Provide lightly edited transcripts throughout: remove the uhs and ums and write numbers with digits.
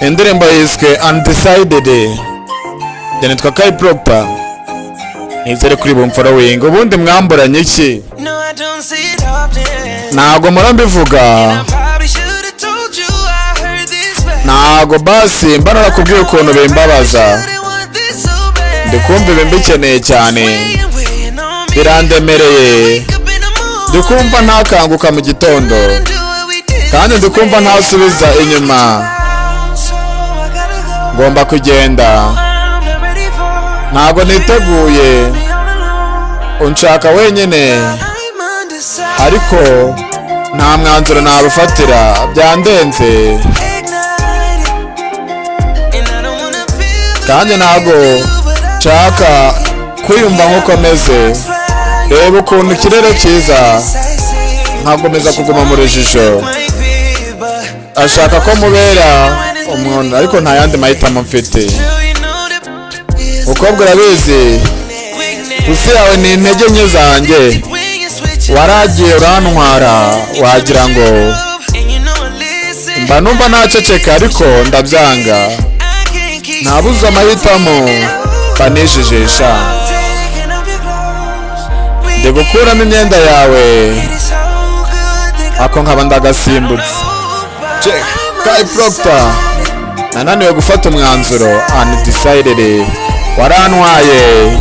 indirimbo yiswe Undecided yanitwa Kai Proctor. Nizere kuri bumfollowing. Ubundi mwamburanye iki? Ntago mura mbivuga, ntago basi mba narakubwiye ukuntu bimbabaza, ndikumva ibi mbikeneye cyane, birandemereye, ndikumva ntakanguka mu gitondo kandi ndikumva ntasubiza inyuma, ngomba kugenda, ntago niteguye, unshaka wenyine ariko nta mwanzuro nabufatira, byandenze kandi ntago nshaka kwiyumva nk'uko meze. Reba ukuntu ikirere cyiza, nkakomeza kuguma mu rujijo. Ashaka ko mubera umuntu ariko nta yandi mahitamo mfite. Ukobwa urabizi, gusi yawe ni intege nke zanjye, waragiye urantwara wagira ngo mba numva naceceka ariko ndabyanga, ntabuze amahitamo banijijisha. Ndi gukuramo imyenda yawe ako nkaba ndagasimbutse. Kai Proctor nananiwe gufata umwanzuro. Undecided warantwaye,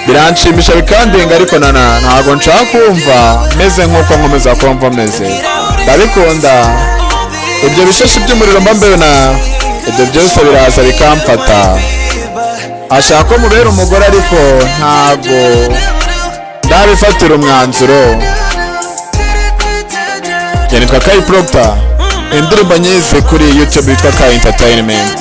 biranshimisha bikandenga ariko ntago nshaka kumva meze nk'uko nkomeza kumva meze. Ndabikunda ibyo bishashi by'umuriro mba mbona, ibyo byose biraza bikamfata. Ashaka ko mubera umugore ariko ntago ndabifatira umwanzuro. Yanitwa Kai Proctor, indirimbo nyizi kuri YouTube yitwa Kai Entertainment.